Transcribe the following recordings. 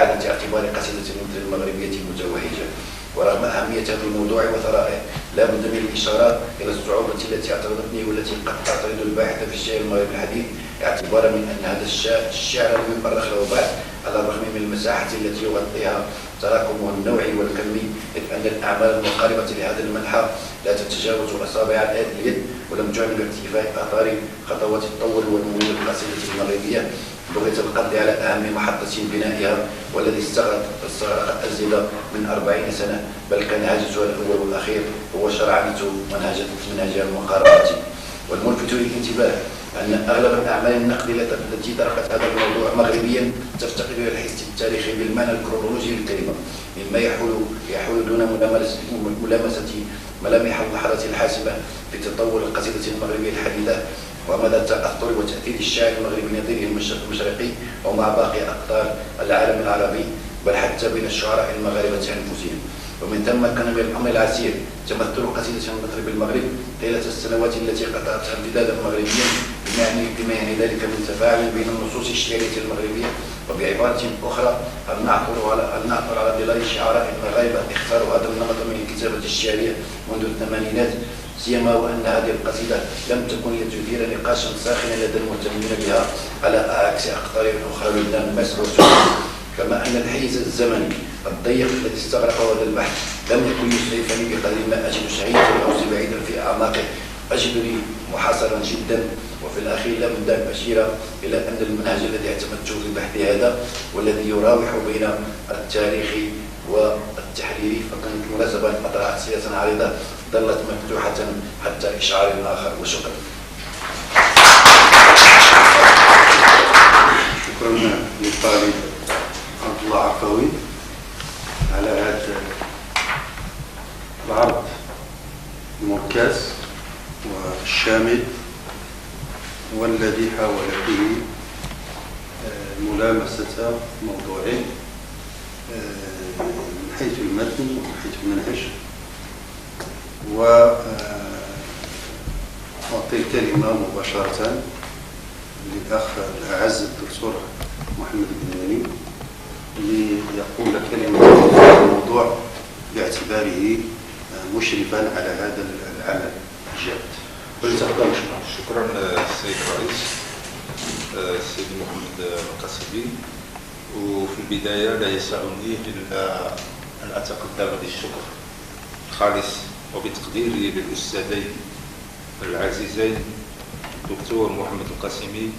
إعادة اعتبار قصيدة المثل المغربية متوهجة. ورغم أهمية هذا الموضوع وثرائه لا بد من الإشارة إلى الصعوبة التي اعترضتني والتي قد تعترض الباحث في الشعر المغربي الحديث، اعتبارا من أن هذا الشعر لم يؤرخ له بعد، على الرغم من المساحة التي يغطيها تراكمه النوعي والكمي، إذ أن الأعمال المقاربة لهذا المنحى لا تتجاوز أصابع اليد، ولم تعن باقتفاء آثار خطوات التطور والنمو للقصيدة المغربية بغية القبض على أهم محطة بنائها، والذي استغرق أزيد من 40 سنة، بل كان هاجسها الأول والأخير هو شرعنة منهجها المقاربة. والملفت للانتباه أن أغلب الأعمال النقد التي طرحت هذا الموضوع مغربيا تفتقد إلى الحس التاريخي بالمعنى الكرونولوجي للكلمة، مما يحول دون ملامسة ملامح اللحظات الحاسمة في تطور القصيدة المغربية الحديثة ومدى تأثر وتأثير الشاعر المغربي نظيره المشرقي ومع باقي أقطار العالم العربي، بل حتى بين الشعراء المغاربة أنفسهم. ومن ثم كان من الأمر العسير تمثل قصيدة المطرب المغرب طيلة السنوات التي قطعتها امتدادا مغربيا، بما يعني ذلك من تفاعل بين النصوص الشعرية المغربية، وبعبارة أخرى أن نعثر على ظلال شعراء مغاربة اختاروا هذا النمط من الكتابة الشعرية منذ الثمانينات، سيما وأن هذه القصيدة لم تكن لتثير نقاشا ساخنا لدى المهتمين بها على عكس أقطار أخرى لبنان مصر وسوريا. كما أن الحيز الزمني الضيق الذي استغرق هذا البحث لم يكن يسعفني بقدر ما أجد شهيدا أو بعيدا في أعماقه، أجدني محاصرا جدا. وفي الأخير لا بد أن أشير إلى أن المنهج الذي اعتمدته في البحث هذا والذي يراوح بين التاريخ والتحرير، فكانت مناسبة أن أطرح أسئلة عريضة ظلت مفتوحة حتى إشعار آخر. وشكرا. شكرا للطالب عبد الله عفوي على هذا العرض المركز والشامل، والذي حاول فيه ملامسة موضوعين من حيث المتن ومن حيث المنهج. وأعطي الكلمة مباشرة للأخ الأعز الدكتور محمد بن ليقول كلمة في الموضوع باعتباره مشرفا على هذا العمل الجاد. شكرا السيد الرئيس السيد محمد القاسمي. وفي البداية لا يسعني إلا أن أتقدم بالشكر الخالص وبتقديري للأستاذين العزيزين الدكتور محمد القاسمي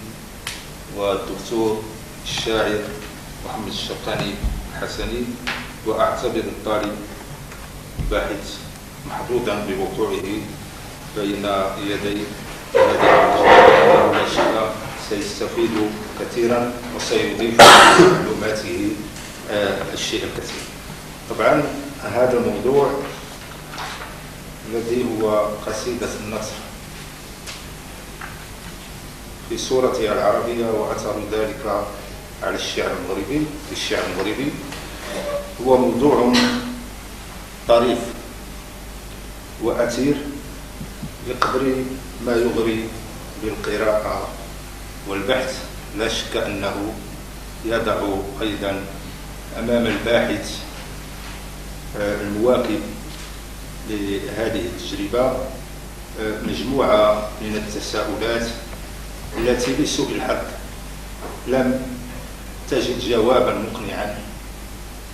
والدكتور الشاعر محمد الشقاني الحسني، وأعتبر الطالب الباحث محظوظا بوقوعه بين يدي هذه الموضوعات، ولا شك سيستفيد كثيرا وسيضيف لمعلوماته الشيء الكثير. طبعا هذا الموضوع الذي هو قصيدة النصر في صورتها العربية وأثر ذلك على الشعر المغربي هو موضوع طريف وأثير بقدر ما يغري بالقراءة والبحث. لا شك أنه يضع أيضا أمام الباحث المواكب لهذه التجربة مجموعة من التساؤلات التي لسوء الحظ لم تجد جوابا مقنعا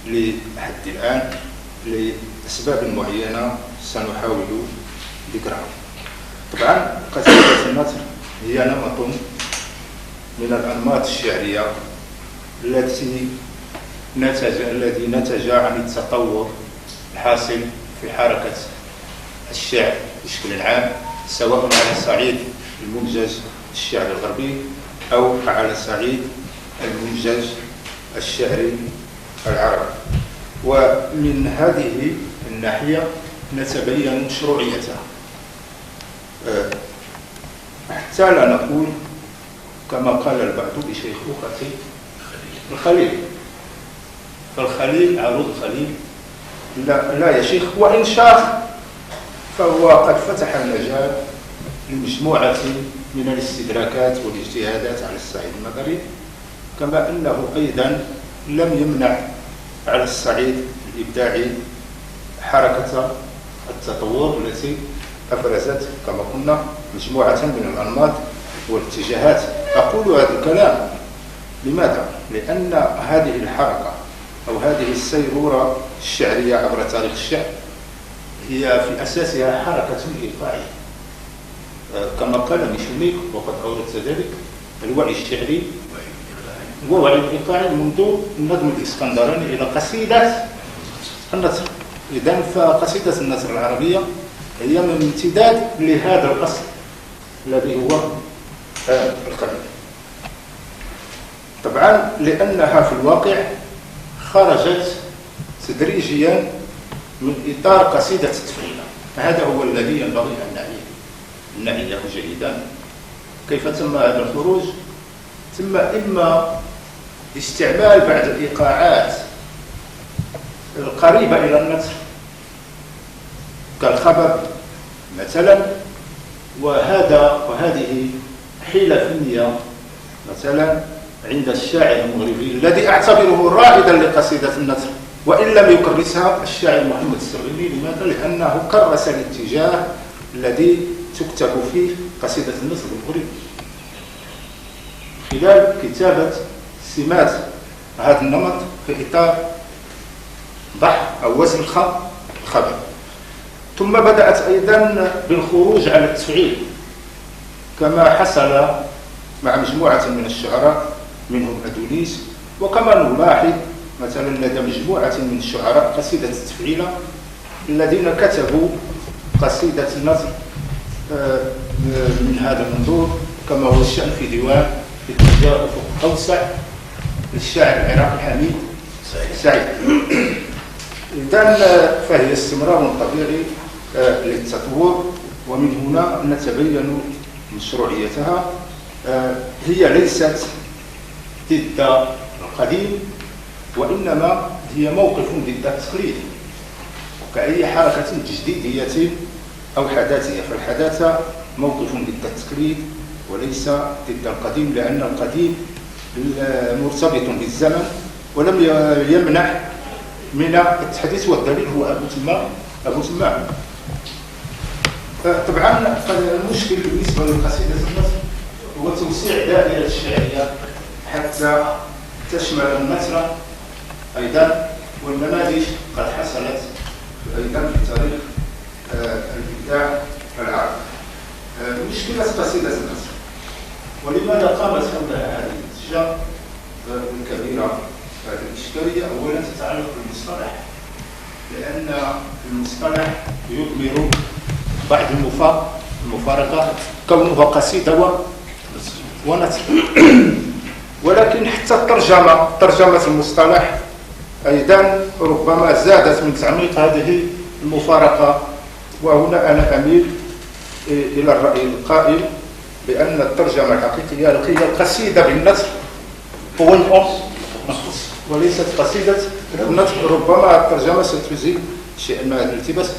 لحد الآن لأسباب معينة سنحاول ذكرها. طبعا قصيدة النثر هي نمط من الأنماط الشعرية الذي نتج عن التطور الحاصل في حركة الشعر بشكل عام، سواء على صعيد المنجز الشعر الغربي أو على صعيد المنجز الشعري العربي. ومن هذه الناحية نتبين مشروعيتها، حتى لا نقول كما قال البعض بشيخوخة الخليل، فالخليل عروض الخليل لا يشيخ، وإن شاخ فهو قد فتح المجال لمجموعة من الاستدراكات والاجتهادات على الصعيد المغربي، كما أنه أيضا لم يمنع على الصعيد الإبداعي حركة التطور التي أبرزت كما قلنا مجموعة من الأنماط والاتجاهات. أقول هذا الكلام لماذا؟ لأن هذه الحركة أو هذه السيرورة الشعرية عبر تاريخ الشعر هي في أساسها حركة إيقاعية، كما قال ميشونيك وقد أوردت ذلك. الوعي الشعري هو وعي إيقاعي منذ النظم الإسكندراني إلى قصيدة النثر. إذن فقصيدة النثر العربية هي من امتداد لهذا الأصل الذي هو القبيل. طبعا لأنها في الواقع خرجت تدريجيا من إطار قصيدة التفعيلة. هذا هو الذي ينبغي أن نعيه جيدا. كيف تم هذا الخروج؟ تم إما باستعمال بعض الإيقاعات القريبة إلى النثر كالخبر مثلا، وهذه حيلة فنية مثلا عند الشاعر المغربي الذي أعتبره رائدا لقصيدة النثر وإن لم يكرسها الشاعر محمد السريني. لماذا؟ لأنه كرس الاتجاه الذي تكتب فيه قصيدة النثر المغربي خلال كتابة سمات هذا النمط في إطار ضح أو وزن الخبر. ثم بدأت أيضا بالخروج على التفعيل كما حصل مع مجموعة من الشعراء منهم أدونيس، وكما نلاحظ مثلا لدى مجموعة من الشعراء قصيدة التفعيلة الذين كتبوا قصيدة النثر من هذا المنظور، كما هو الشأن في ديوان اتجاه أفق أوسع للشاعر العراقي حميد سعيد. إذن فهي استمرار طبيعي للتطور، ومن هنا نتبين مشروعيتها. هي ليست ضد القديم، وإنما هي موقف ضد التقليد كأي حركة تجديدية أو حداثية. فالحداثة موقف ضد التقليد وليس ضد القديم، لأن القديم مرتبط بالزمن ولم يمنع من التحديث، والدليل هو أبو تمام. طبعا المشكل بالنسبة لقصيدة النثر هو توسيع دائرة الشعرية حتى تشمل النثر أيضا، والنماذج قد حصلت أيضا في تاريخ الإبداع العربي. مشكلة قصيدة النثر ولماذا قامت حولها هذه الاتجاه الكبيرة؟ هذه الإشكالية أولا تتعلق بالمصطلح، لأن المصطلح يضمر بعض المفارقة كونها قصيدة ونثر، ولكن حتى ترجمة المصطلح أيضا ربما زادت من تعميق هذه المفارقة. وهنا أنا أميل إلى الرأي القائل بأن الترجمة الحقيقية هي القصيدة بالنثر هو الأصل وليست قصيدة النثر. ربما الترجمة ستزيد شيئا من هذا الالتباس.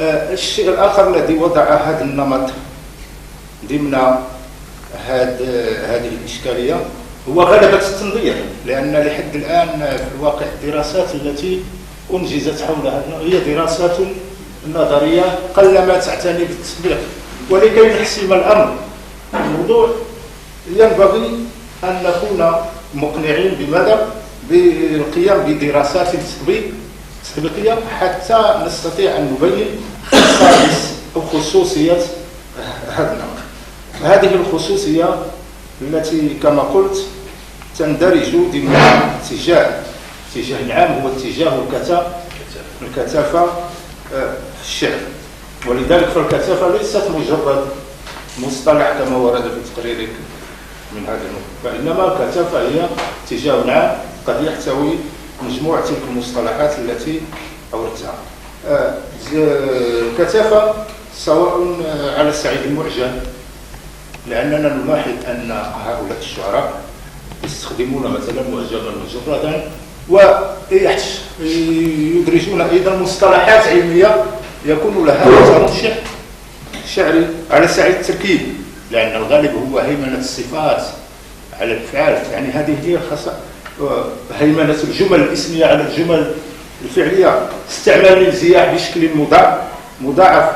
الشيء الآخر الذي وضع هذا النمط ضمن هذه الإشكالية هو غلبة التنظير، لأن لحد الآن في الواقع الدراسات التي أنجزت حولها هي دراسات نظرية قلما تعتني بالتطبيق. ولكي نحسم الأمر الموضوع ينبغي أن نكون مقنعين بماذا؟ بالقيام بدراسات تطبيقية حتى نستطيع أن نبين خصائص أو خصوصية هذا النمط. هذه الخصوصية التي كما قلت تندرج ضمن اتجاه عام هو اتجاه الكثافة في الشعر. ولذلك فالكثافة ليست مجرد مصطلح كما ورد في تقريرك من هذا النوع، فإنما الكثافة هي اتجاه عام قد يحتوي مجموعة تلك المصطلحات التي أوردتها. الكثافة سواء على الصعيد المعجم، لأننا نلاحظ أن هؤلاء الشعراء يستخدمون مثلا معجما مجردا ويدرجون أيضا مصطلحات علمية يكون لها مثلا شعري على الصعيد التركيبي، لأن الغالب هو هيمنة الصفات على الأفعال. يعني هذه هي هيمنة الجمل الاسمية على الجمل الفعلية، استعمال الانزياح بشكل مضاعف،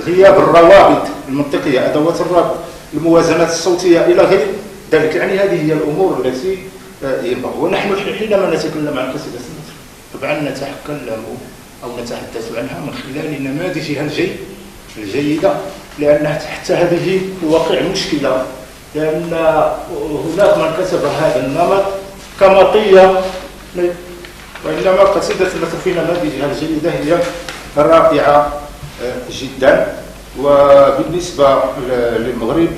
غياب الروابط المنطقية، أدوات الربط، الموازنات الصوتية إلى غير ذلك. يعني هذه هي الأمور التي ينبغي. ونحن حينما نتكلم عن قصيدة النثر طبعا نتكلم أو نتحدث عنها من خلال نماذجها الجيدة، لأن حتى هذه في الواقع مشكلة، لأن هناك من كتب هذا النمط كمطية، وإنما قصيدة النثر في نماذجها الجيدة هي رائعة جدا. وبالنسبة للمغرب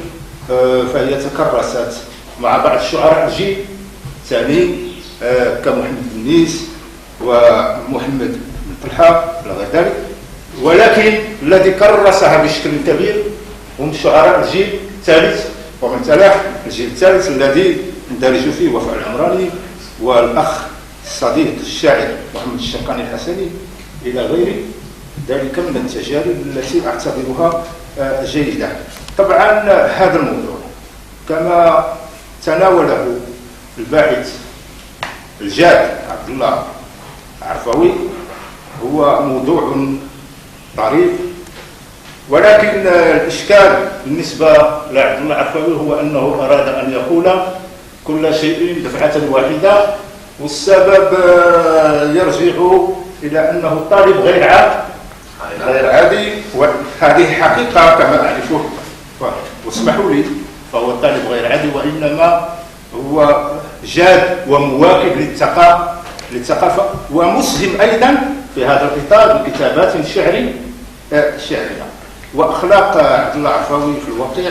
فهي تكرست مع بعض الشعراء الجيل الثاني كمحمد بنيس ومحمد بن طلحة إلى غير ذلك، ولكن الذي كرسها بشكل كبير هم شعراء الجيل الثالث ومن تلاه الجيل الثالث الذي يندرج فيه وفاء العمراني والأخ الصديق الشاعر محمد الشنقاني الحسني إلى غير ذلك من التجارب التي أعتبرها جيدة. طبعا هذا الموضوع كما تناوله الباحث الجاد عبد الله عرفوي هو موضوع طريف، ولكن الإشكال بالنسبة لعبد الله عرفوي هو أنه أراد أن يقول كل شيء دفعة واحدة، والسبب يرجع إلى أنه الطالب غير عادي، وهذه حقيقة كما أعرفه واسمحوا لي، فهو الطالب غير عادي، وإنما هو جاد ومواكب للثقافة ومسهم أيضا في هذا الإطار بكتابات شعرية وأخلاق عبد الله عرفوي في الواقع.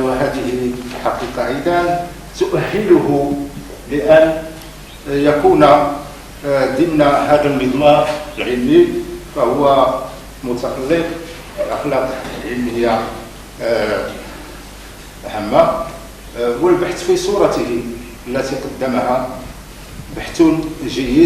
وهذه حقيقة أيضا تؤهله لأن يكون ضمن هذا المضمار العلمي، فهو متقلب، الأخلاق العلمية هامة، والبحث في صورته التي قدمها بحث جيد